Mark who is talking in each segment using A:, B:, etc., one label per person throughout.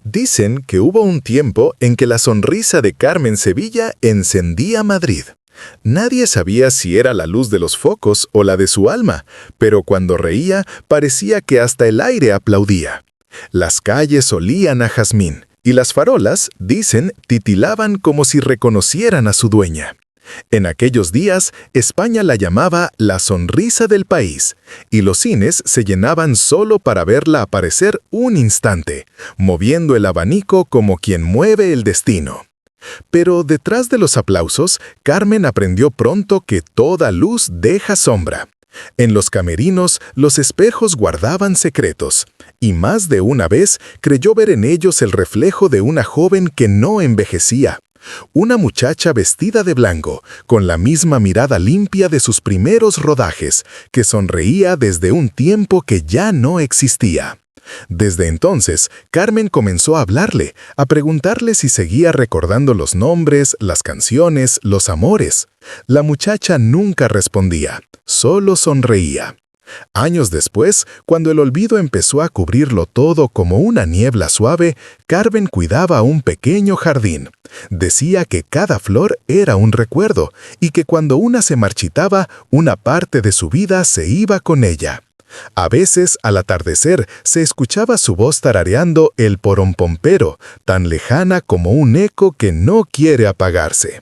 A: Dicen que hubo un tiempo en que la sonrisa de Carmen Sevilla encendía Madrid. Nadie sabía si era la luz de los focos o la de su alma, pero cuando reía parecía que hasta el aire aplaudía. Las calles olían a jazmín, y las farolas, dicen, titilaban como si reconocieran a su dueña. En aquellos días, España la llamaba la sonrisa del país, y los cines se llenaban solo para verla aparecer un instante, moviendo el abanico como quien mueve el destino. Pero detrás de los aplausos, Carmen aprendió pronto que toda luz deja sombra. En los camerinos, los espejos guardaban secretos, y más de una vez creyó ver en ellos el reflejo de una joven que no envejecía. Una muchacha vestida de blanco, con la misma mirada limpia de sus primeros rodajes, que sonreía desde un tiempo que ya no existía. Desde entonces, Carmen comenzó a hablarle, a preguntarle si seguía recordando los nombres, las canciones, los amores. La muchacha nunca respondía, solo sonreía. Años después, cuando el olvido empezó a cubrirlo todo como una niebla suave, Carmen cuidaba un pequeño jardín. Decía que cada flor era un recuerdo y que cuando una se marchitaba, una parte de su vida se iba con ella. A veces, al atardecer, se escuchaba su voz tarareando el porompompero, tan lejana como un eco que no quiere apagarse.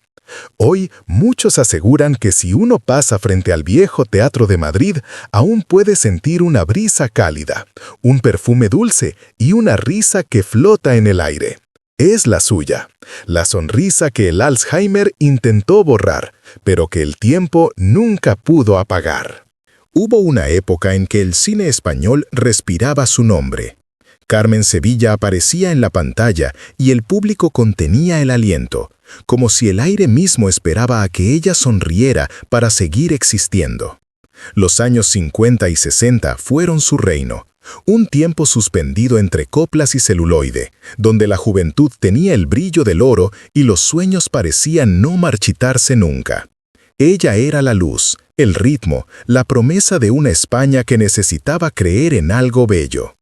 A: Hoy, muchos aseguran que si uno pasa frente al viejo Teatro de Madrid, aún puede sentir una brisa cálida, un perfume dulce y una risa que flota en el aire. Es la suya, la sonrisa que el Alzheimer intentó borrar, pero que el tiempo nunca pudo apagar. Hubo una época en que el cine español respiraba su nombre. Carmen Sevilla aparecía en la pantalla y el público contenía el aliento, como si el aire mismo esperaba a que ella sonriera para seguir existiendo. Los años 50 y 60 fueron su reino, un tiempo suspendido entre coplas y celuloide, donde la juventud tenía el brillo del oro y los sueños parecían no marchitarse nunca. Ella era la luz, el ritmo, la promesa de una España que necesitaba creer en algo bello.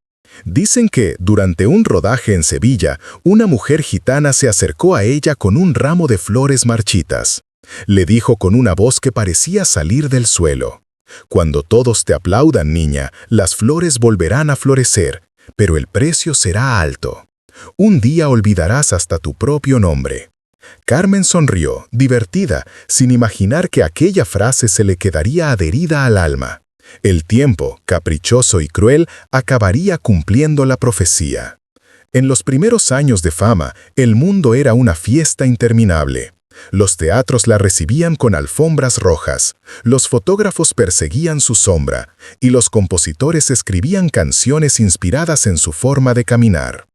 A: Dicen que, durante un rodaje en Sevilla, una mujer gitana se acercó a ella con un ramo de flores marchitas. Le dijo con una voz que parecía salir del suelo: «Cuando todos te aplaudan, niña, las flores volverán a florecer, pero el precio será alto. Un día olvidarás hasta tu propio nombre». Carmen sonrió, divertida, sin imaginar que aquella frase se le quedaría adherida al alma. El tiempo, caprichoso y cruel, acabaría cumpliendo la profecía. En los primeros años de fama, el mundo era una fiesta interminable. Los teatros la recibían con alfombras rojas, los fotógrafos perseguían su sombra, y los compositores escribían canciones inspiradas en su forma de caminar.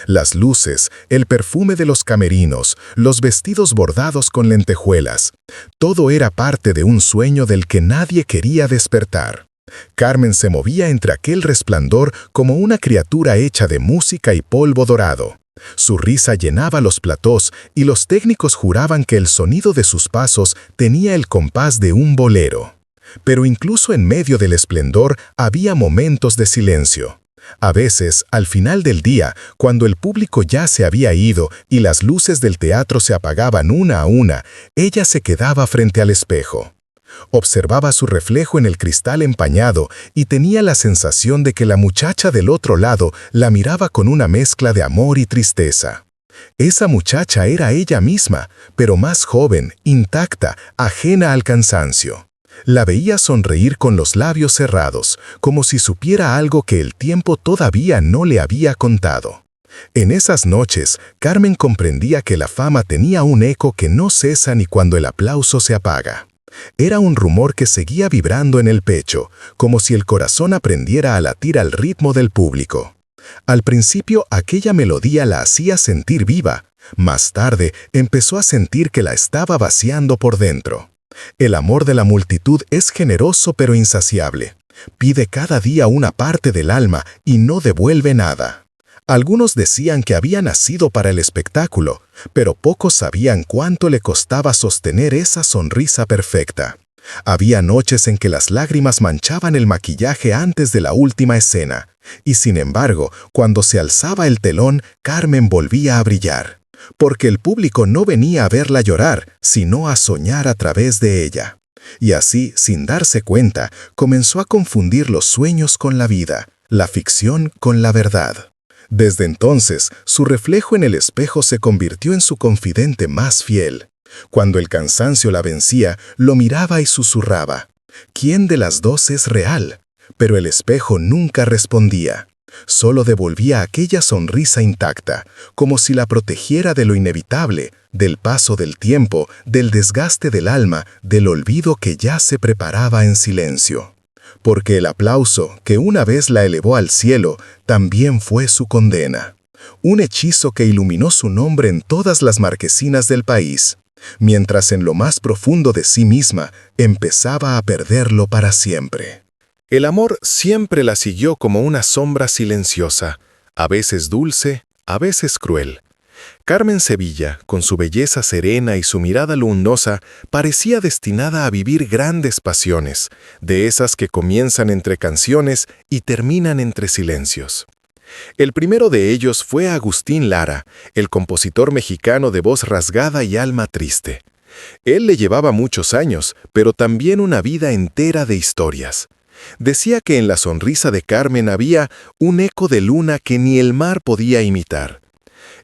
A: Las luces, el perfume de los camerinos, los vestidos bordados con lentejuelas, todo era parte de un sueño del que nadie quería despertar. Carmen se movía entre aquel resplandor como una criatura hecha de música y polvo dorado. Su risa llenaba los platós y los técnicos juraban que el sonido de sus pasos tenía el compás de un bolero. Pero incluso en medio del esplendor había momentos de silencio. A veces, al final del día, cuando el público ya se había ido y las luces del teatro se apagaban una a una, ella se quedaba frente al espejo. Observaba su reflejo en el cristal empañado y tenía la sensación de que la muchacha del otro lado la miraba con una mezcla de amor y tristeza. Esa muchacha era ella misma, pero más joven, intacta, ajena al cansancio. La veía sonreír con los labios cerrados, como si supiera algo que el tiempo todavía no le había contado. En esas noches, Carmen comprendía que la fama tenía un eco que no cesa ni cuando el aplauso se apaga. Era un rumor que seguía vibrando en el pecho, como si el corazón aprendiera a latir al ritmo del público. Al principio, aquella melodía la hacía sentir viva. Más tarde, empezó a sentir que la estaba vaciando por dentro. El amor de la multitud es generoso pero insaciable. Pide cada día una parte del alma y no devuelve nada. Algunos decían que había nacido para el espectáculo, pero pocos sabían cuánto le costaba sostener esa sonrisa perfecta. Había noches en que las lágrimas manchaban el maquillaje antes de la última escena, y sin embargo, cuando se alzaba el telón, Carmen volvía a brillar, porque el público no venía a verla llorar, sino a soñar a través de ella. Y así, sin darse cuenta, comenzó a confundir los sueños con la vida, la ficción con la verdad. Desde entonces, su reflejo en el espejo se convirtió en su confidente más fiel. Cuando el cansancio la vencía, lo miraba y susurraba: ¿quién de las dos es real? Pero el espejo nunca respondía. Solo devolvía aquella sonrisa intacta, como si la protegiera de lo inevitable, del paso del tiempo, del desgaste del alma, del olvido que ya se preparaba en silencio. Porque el aplauso, que una vez la elevó al cielo, también fue su condena. Un hechizo que iluminó su nombre en todas las marquesinas del país, mientras en lo más profundo de sí misma empezaba a perderlo para siempre. El amor siempre la siguió como una sombra silenciosa, a veces dulce, a veces cruel. Carmen Sevilla, con su belleza serena y su mirada luminosa, parecía destinada a vivir grandes pasiones, de esas que comienzan entre canciones y terminan entre silencios. El primero de ellos fue Agustín Lara, el compositor mexicano de voz rasgada y alma triste. Él le llevaba muchos años, pero también una vida entera de historias. Decía que en la sonrisa de Carmen había un eco de luna que ni el mar podía imitar.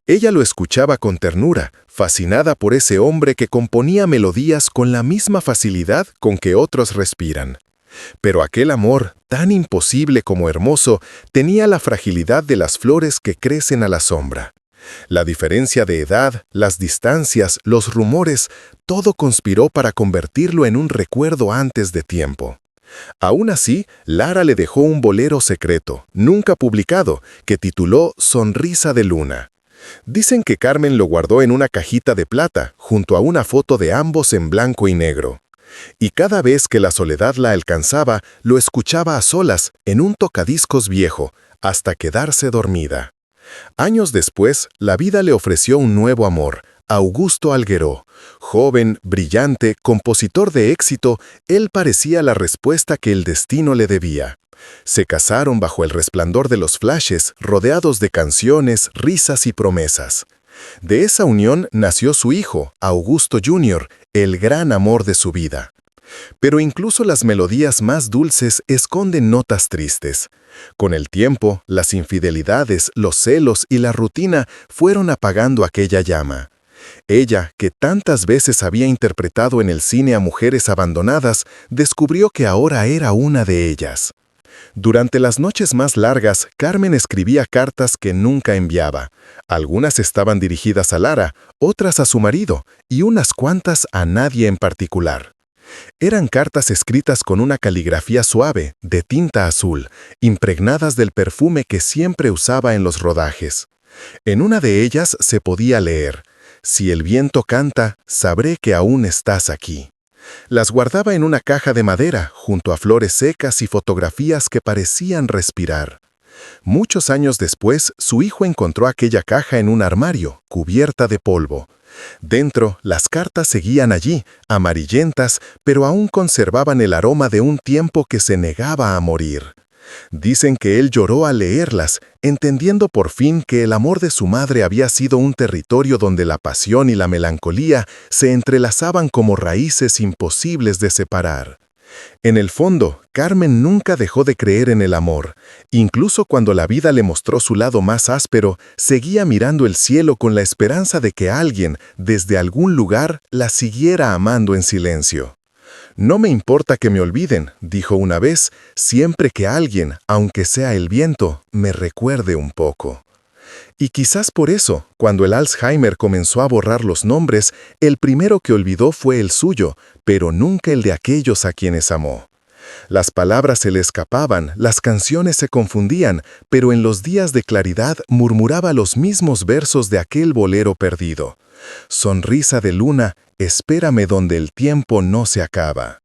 A: Ella lo escuchaba con ternura, fascinada por ese hombre que componía melodías con la misma facilidad con que otros respiran. Pero aquel amor, tan imposible como hermoso, tenía la fragilidad de las flores que crecen a la sombra. La diferencia de edad, las distancias, los rumores, todo conspiró para convertirlo en un recuerdo antes de tiempo. Aún así, Lara le dejó un bolero secreto, nunca publicado, que tituló Sonrisa de Luna. Dicen que Carmen lo guardó en una cajita de plata, junto a una foto de ambos en blanco y negro. Y cada vez que la soledad la alcanzaba, lo escuchaba a solas, en un tocadiscos viejo, hasta quedarse dormida. Años después, la vida le ofreció un nuevo amor, Augusto Algueró. Joven, brillante, compositor de éxito, él parecía la respuesta que el destino le debía. Se casaron bajo el resplandor de los flashes, rodeados de canciones, risas y promesas. De esa unión nació su hijo, Augusto Jr., el gran amor de su vida. Pero incluso las melodías más dulces esconden notas tristes. Con el tiempo, las infidelidades, los celos y la rutina fueron apagando aquella llama. Ella, que tantas veces había interpretado en el cine a mujeres abandonadas, descubrió que ahora era una de ellas. Durante las noches más largas, Carmen escribía cartas que nunca enviaba. Algunas estaban dirigidas a Lara, otras a su marido, y unas cuantas a nadie en particular. Eran cartas escritas con una caligrafía suave, de tinta azul, impregnadas del perfume que siempre usaba en los rodajes. En una de ellas se podía leer: «Si el viento canta, sabré que aún estás aquí». Las guardaba en una caja de madera, junto a flores secas y fotografías que parecían respirar. Muchos años después, su hijo encontró aquella caja en un armario, cubierta de polvo. Dentro, las cartas seguían allí, amarillentas, pero aún conservaban el aroma de un tiempo que se negaba a morir. Dicen que él lloró al leerlas, entendiendo por fin que el amor de su madre había sido un territorio donde la pasión y la melancolía se entrelazaban como raíces imposibles de separar. En el fondo, Carmen nunca dejó de creer en el amor. Incluso cuando la vida le mostró su lado más áspero, seguía mirando el cielo con la esperanza de que alguien, desde algún lugar, la siguiera amando en silencio. «No me importa que me olviden», dijo una vez, «siempre que alguien, aunque sea el viento, me recuerde un poco». Y quizás por eso, cuando el Alzheimer comenzó a borrar los nombres, el primero que olvidó fue el suyo, pero nunca el de aquellos a quienes amó. Las palabras se le escapaban, las canciones se confundían, pero en los días de claridad murmuraba los mismos versos de aquel bolero perdido. Sonrisa de luna, espérame donde el tiempo no se acaba.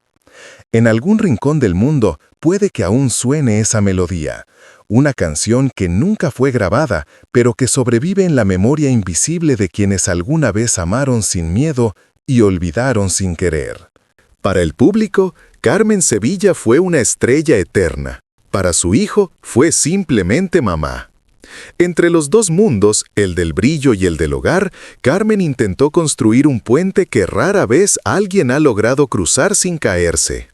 A: En algún rincón del mundo puede que aún suene esa melodía, una canción que nunca fue grabada, pero que sobrevive en la memoria invisible de quienes alguna vez amaron sin miedo y olvidaron sin querer. Para el público, Carmen Sevilla fue una estrella eterna. Para su hijo, fue simplemente mamá. Entre los dos mundos, el del brillo y el del hogar, Carmen intentó construir un puente que rara vez alguien ha logrado cruzar sin caerse.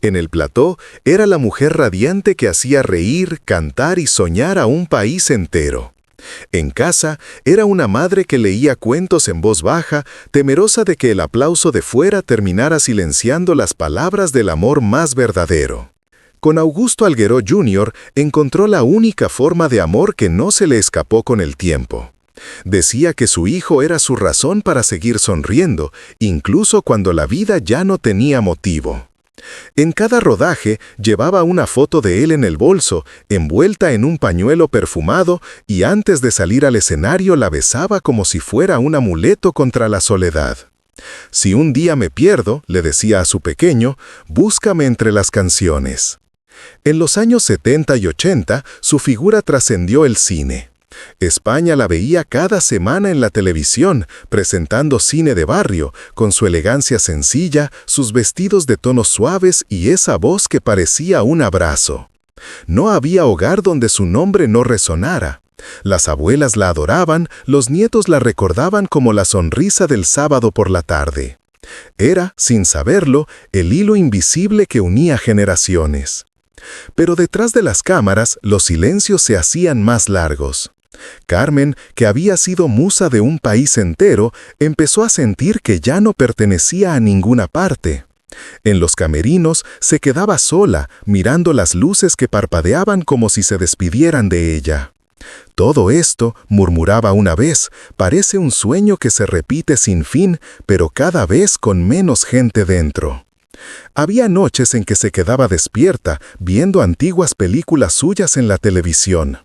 A: En el plató, era la mujer radiante que hacía reír, cantar y soñar a un país entero. En casa, era una madre que leía cuentos en voz baja, temerosa de que el aplauso de fuera terminara silenciando las palabras del amor más verdadero. Con Augusto Algueró Jr. encontró la única forma de amor que no se le escapó con el tiempo. Decía que su hijo era su razón para seguir sonriendo, incluso cuando la vida ya no tenía motivo. En cada rodaje llevaba una foto de él en el bolso, envuelta en un pañuelo perfumado, y antes de salir al escenario la besaba como si fuera un amuleto contra la soledad. «Si un día me pierdo», le decía a su pequeño, «búscame entre las canciones». En los años 70 y 80, su figura trascendió el cine. España la veía cada semana en la televisión, presentando cine de barrio, con su elegancia sencilla, sus vestidos de tonos suaves y esa voz que parecía un abrazo. No había hogar donde su nombre no resonara. Las abuelas la adoraban, los nietos la recordaban como la sonrisa del sábado por la tarde. Era, sin saberlo, el hilo invisible que unía generaciones. Pero detrás de las cámaras, los silencios se hacían más largos. Carmen, que había sido musa de un país entero, empezó a sentir que ya no pertenecía a ninguna parte. En los camerinos se quedaba sola, mirando las luces que parpadeaban como si se despidieran de ella. «Todo esto», murmuraba una vez, «parece un sueño que se repite sin fin, pero cada vez con menos gente dentro». Había noches en que se quedaba despierta, viendo antiguas películas suyas en la televisión.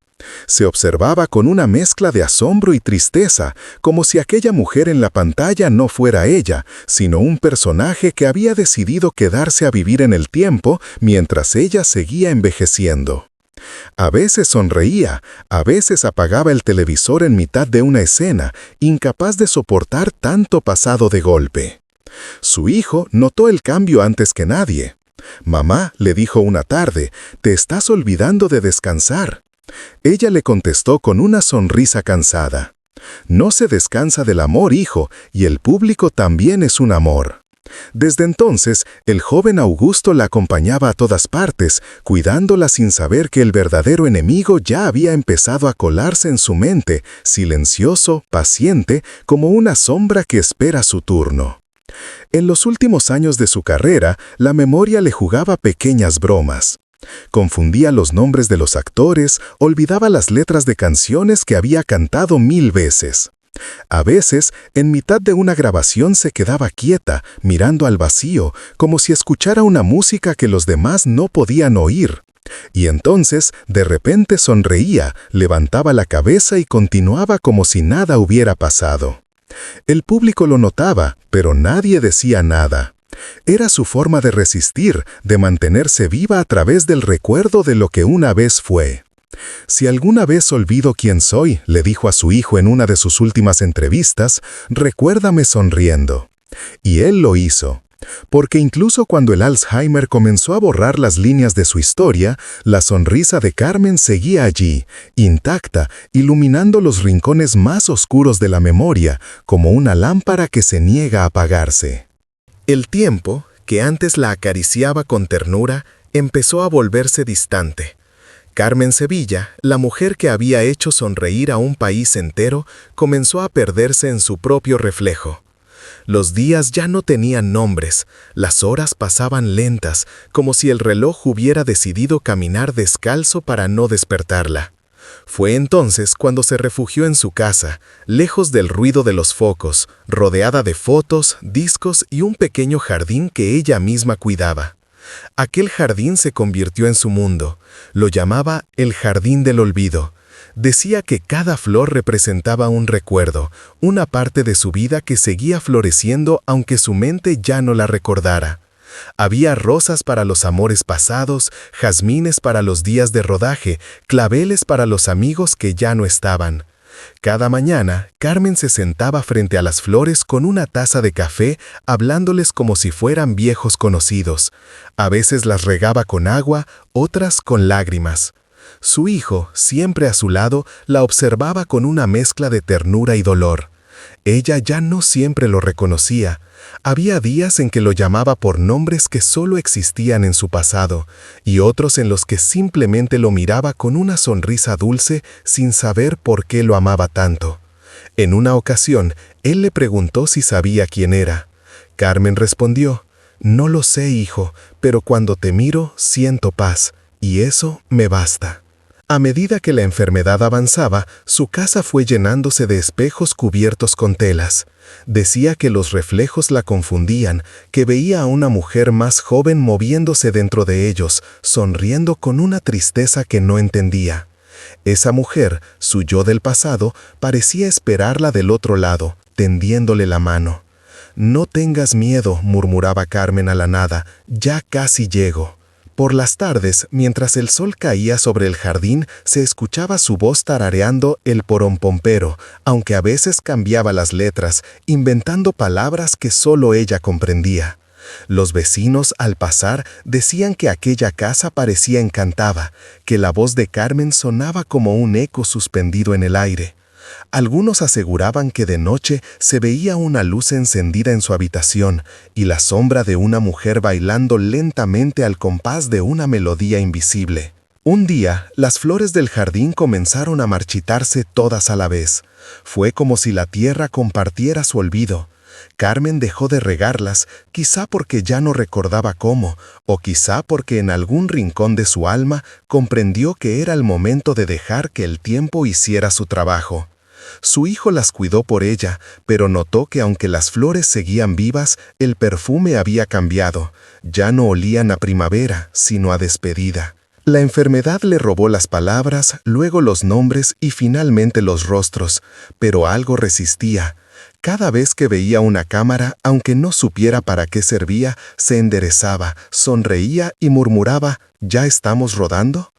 A: Se observaba con una mezcla de asombro y tristeza, como si aquella mujer en la pantalla no fuera ella, sino un personaje que había decidido quedarse a vivir en el tiempo mientras ella seguía envejeciendo. A veces sonreía, a veces apagaba el televisor en mitad de una escena, incapaz de soportar tanto pasado de golpe. Su hijo notó el cambio antes que nadie. «Mamá», le dijo una tarde, «te estás olvidando de descansar». Ella le contestó con una sonrisa cansada. «No se descansa del amor, hijo, y el público también es un amor». Desde entonces, el joven Augusto la acompañaba a todas partes, cuidándola sin saber que el verdadero enemigo ya había empezado a colarse en su mente, silencioso, paciente, como una sombra que espera su turno. En los últimos años de su carrera, la memoria le jugaba pequeñas bromas. Confundía los nombres de los actores, olvidaba las letras de canciones que había cantado 1000 veces. A veces, en mitad de una grabación se quedaba quieta, mirando al vacío, como si escuchara una música que los demás no podían oír. Y entonces, de repente sonreía, levantaba la cabeza y continuaba como si nada hubiera pasado. El público lo notaba, pero nadie decía nada. Era su forma de resistir, de mantenerse viva a través del recuerdo de lo que una vez fue. «Si alguna vez olvido quién soy», le dijo a su hijo en una de sus últimas entrevistas, «recuérdame sonriendo». Y él lo hizo. Porque incluso cuando el Alzheimer comenzó a borrar las líneas de su historia, la sonrisa de Carmen seguía allí, intacta, iluminando los rincones más oscuros de la memoria, como una lámpara que se niega a apagarse. El tiempo, que antes la acariciaba con ternura, empezó a volverse distante. Carmen Sevilla, la mujer que había hecho sonreír a un país entero, comenzó a perderse en su propio reflejo. Los días ya no tenían nombres, las horas pasaban lentas, como si el reloj hubiera decidido caminar descalzo para no despertarla. Fue entonces cuando se refugió en su casa, lejos del ruido de los focos, rodeada de fotos, discos y un pequeño jardín que ella misma cuidaba. Aquel jardín se convirtió en su mundo. Lo llamaba el Jardín del Olvido. Decía que cada flor representaba un recuerdo, una parte de su vida que seguía floreciendo aunque su mente ya no la recordara. Había rosas para los amores pasados, jazmines para los días de rodaje, claveles para los amigos que ya no estaban. Cada mañana, Carmen se sentaba frente a las flores con una taza de café, hablándoles como si fueran viejos conocidos. A veces las regaba con agua, otras con lágrimas. Su hijo, siempre a su lado, la observaba con una mezcla de ternura y dolor. Ella ya no siempre lo reconocía. Había días en que lo llamaba por nombres que solo existían en su pasado, y otros en los que simplemente lo miraba con una sonrisa dulce sin saber por qué lo amaba tanto. En una ocasión, él le preguntó si sabía quién era. Carmen respondió: «No lo sé, hijo, pero cuando te miro siento paz, y eso me basta». A medida que la enfermedad avanzaba, su casa fue llenándose de espejos cubiertos con telas. Decía que los reflejos la confundían, que veía a una mujer más joven moviéndose dentro de ellos, sonriendo con una tristeza que no entendía. Esa mujer, su yo del pasado, parecía esperarla del otro lado, tendiéndole la mano. «No tengas miedo», murmuraba Carmen a la nada, «ya casi llego». Por las tardes, mientras el sol caía sobre el jardín, se escuchaba su voz tarareando el porompompero, aunque a veces cambiaba las letras, inventando palabras que solo ella comprendía. Los vecinos, al pasar, decían que aquella casa parecía encantada, que la voz de Carmen sonaba como un eco suspendido en el aire. Algunos aseguraban que de noche se veía una luz encendida en su habitación y la sombra de una mujer bailando lentamente al compás de una melodía invisible. Un día, las flores del jardín comenzaron a marchitarse todas a la vez. Fue como si la tierra compartiera su olvido. Carmen dejó de regarlas, quizá porque ya no recordaba cómo, o quizá porque en algún rincón de su alma comprendió que era el momento de dejar que el tiempo hiciera su trabajo. Su hijo las cuidó por ella, pero notó que aunque las flores seguían vivas, el perfume había cambiado. Ya no olían a primavera, sino a despedida. La enfermedad le robó las palabras, luego los nombres y finalmente los rostros, pero algo resistía. Cada vez que veía una cámara, aunque no supiera para qué servía, se enderezaba, sonreía y murmuraba: «¿Ya estamos rodando?».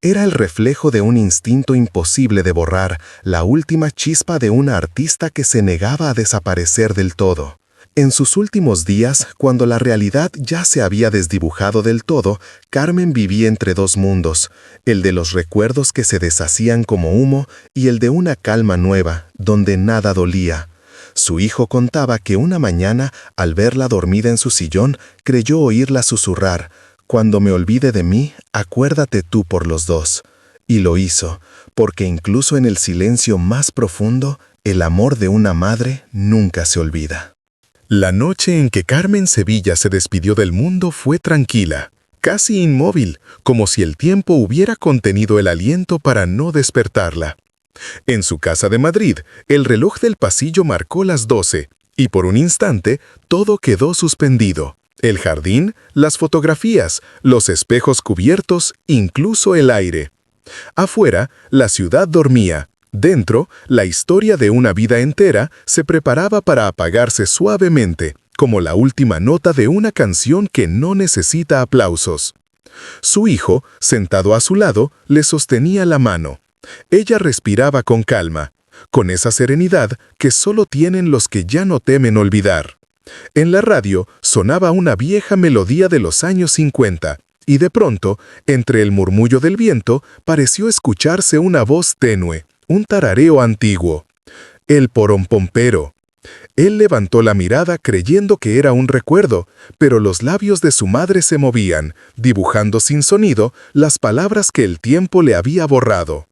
A: Era el reflejo de un instinto imposible de borrar, la última chispa de una artista que se negaba a desaparecer del todo. En sus últimos días, cuando la realidad ya se había desdibujado del todo, Carmen vivía entre dos mundos, el de los recuerdos que se deshacían como humo y el de una calma nueva, donde nada dolía. Su hijo contaba que una mañana, al verla dormida en su sillón, creyó oírla susurrar: «Cuando me olvide de mí, acuérdate tú por los dos». Y lo hizo, porque incluso en el silencio más profundo, el amor de una madre nunca se olvida. La noche en que Carmen Sevilla se despidió del mundo fue tranquila, casi inmóvil, como si el tiempo hubiera contenido el aliento para no despertarla. En su casa de Madrid, el reloj del pasillo marcó las 12, y por un instante todo quedó suspendido. El jardín, las fotografías, los espejos cubiertos, incluso el aire. Afuera, la ciudad dormía. Dentro, la historia de una vida entera se preparaba para apagarse suavemente, como la última nota de una canción que no necesita aplausos. Su hijo, sentado a su lado, le sostenía la mano. Ella respiraba con calma, con esa serenidad que solo tienen los que ya no temen olvidar. En la radio sonaba una vieja melodía de los años 50, y de pronto, entre el murmullo del viento, pareció escucharse una voz tenue, un tarareo antiguo. El porompompero. Él levantó la mirada creyendo que era un recuerdo, pero los labios de su madre se movían, dibujando sin sonido las palabras que el tiempo le había borrado.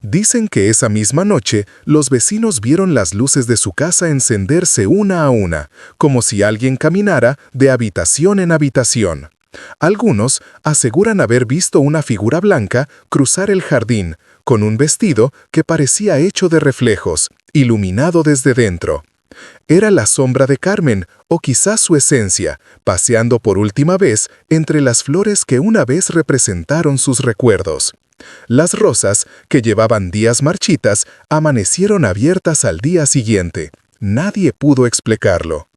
A: Dicen que esa misma noche los vecinos vieron las luces de su casa encenderse una a una, como si alguien caminara de habitación en habitación. Algunos aseguran haber visto una figura blanca cruzar el jardín, con un vestido que parecía hecho de reflejos, iluminado desde dentro. Era la sombra de Carmen, o quizás su esencia, paseando por última vez entre las flores que una vez representaron sus recuerdos. Las rosas, que llevaban días marchitas, amanecieron abiertas al día siguiente. Nadie pudo explicarlo.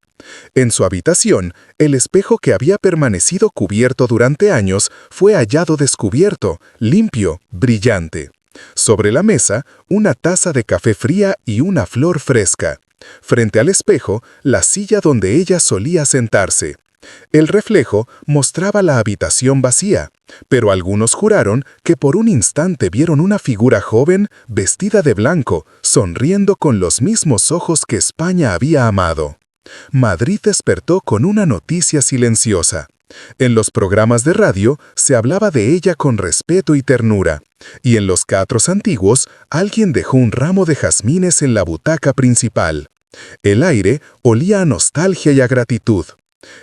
A: En su habitación, el espejo que había permanecido cubierto durante años fue hallado descubierto, limpio, brillante. Sobre la mesa, una taza de café fría y una flor fresca. Frente al espejo, la silla donde ella solía sentarse. El reflejo mostraba la habitación vacía, pero algunos juraron que por un instante vieron una figura joven, vestida de blanco, sonriendo con los mismos ojos que España había amado. Madrid despertó con una noticia silenciosa. En los programas de radio se hablaba de ella con respeto y ternura, y en los catros antiguos alguien dejó un ramo de jazmines en la butaca principal. El aire olía a nostalgia y a gratitud.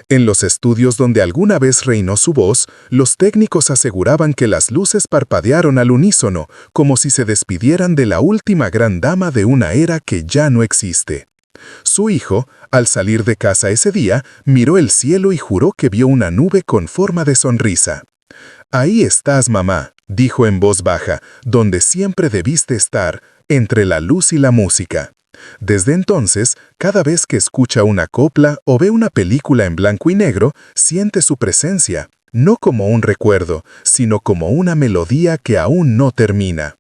A: En los estudios donde alguna vez reinó su voz, los técnicos aseguraban que las luces parpadearon al unísono, como si se despidieran de la última gran dama de una era que ya no existe. Su hijo, al salir de casa ese día, miró el cielo y juró que vio una nube con forma de sonrisa. «Ahí estás, mamá», dijo en voz baja, «donde siempre debiste estar, entre la luz y la música». Desde entonces, cada vez que escucha una copla o ve una película en blanco y negro, siente su presencia, no como un recuerdo, sino como una melodía que aún no termina.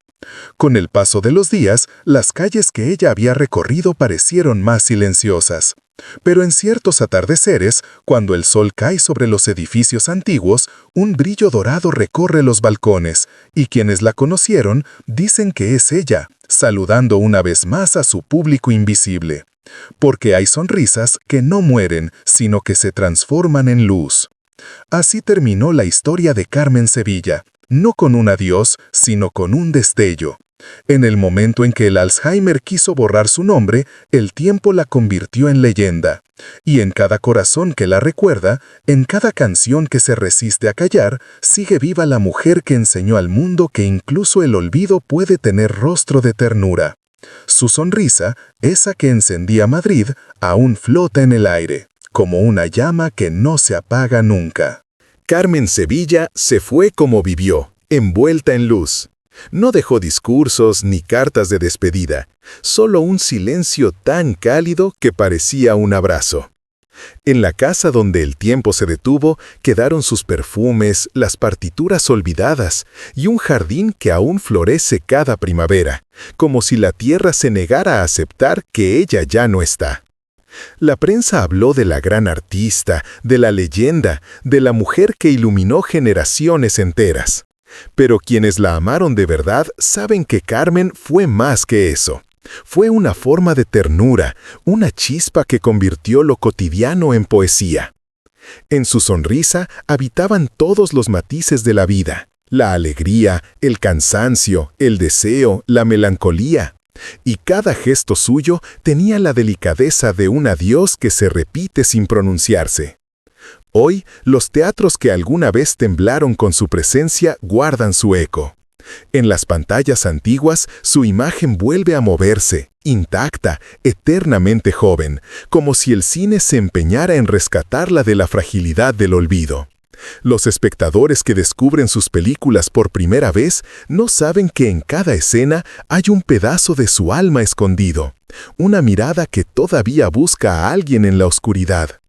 A: Con el paso de los días, las calles que ella había recorrido parecieron más silenciosas. Pero en ciertos atardeceres, cuando el sol cae sobre los edificios antiguos, un brillo dorado recorre los balcones, y quienes la conocieron dicen que es ella, saludando una vez más a su público invisible. Porque hay sonrisas que no mueren, sino que se transforman en luz. Así terminó la historia de Carmen Sevilla, no con un adiós, sino con un destello. En el momento en que el Alzheimer quiso borrar su nombre, el tiempo la convirtió en leyenda. Y en cada corazón que la recuerda, en cada canción que se resiste a callar, sigue viva la mujer que enseñó al mundo que incluso el olvido puede tener rostro de ternura. Su sonrisa, esa que encendía Madrid, aún flota en el aire, como una llama que no se apaga nunca.
B: Carmen Sevilla se fue como vivió, envuelta en luz. No dejó discursos ni cartas de despedida, solo un silencio tan cálido que parecía un abrazo. En la casa donde el tiempo se detuvo, quedaron sus perfumes, las partituras olvidadas y un jardín que aún florece cada primavera, como si la tierra se negara a aceptar que ella ya no está. La prensa habló de la gran artista, de la leyenda, de la mujer que iluminó generaciones enteras. Pero quienes la amaron de verdad saben que Carmen fue más que eso. Fue una forma de ternura, una chispa que convirtió lo cotidiano en poesía. En su sonrisa habitaban todos los matices de la vida, la alegría, el cansancio, el deseo, la melancolía. Y cada gesto suyo tenía la delicadeza de un adiós que se repite sin pronunciarse. Hoy, los teatros que alguna vez temblaron con su presencia guardan su eco. En las pantallas antiguas, su imagen vuelve a moverse, intacta, eternamente joven, como si el cine se empeñara en rescatarla de la fragilidad del olvido. Los espectadores que descubren sus películas por primera vez no saben que en cada escena hay un pedazo de su alma escondido, una mirada que todavía busca a alguien en la oscuridad.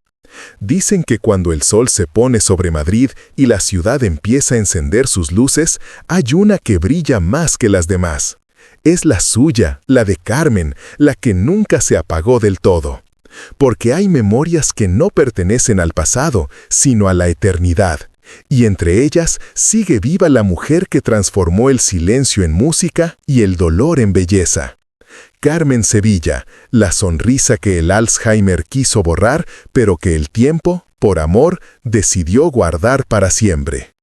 B: Dicen que cuando el sol se pone sobre Madrid y la ciudad empieza a encender sus luces, hay una que brilla más que las demás. Es la suya, la de Carmen, la que nunca se apagó del todo. Porque hay memorias que no pertenecen al pasado, sino a la eternidad. Y entre ellas sigue viva la mujer que transformó el silencio en música y el dolor en belleza. Carmen Sevilla, la sonrisa que el Alzheimer quiso borrar, pero que el tiempo, por amor, decidió guardar para siempre.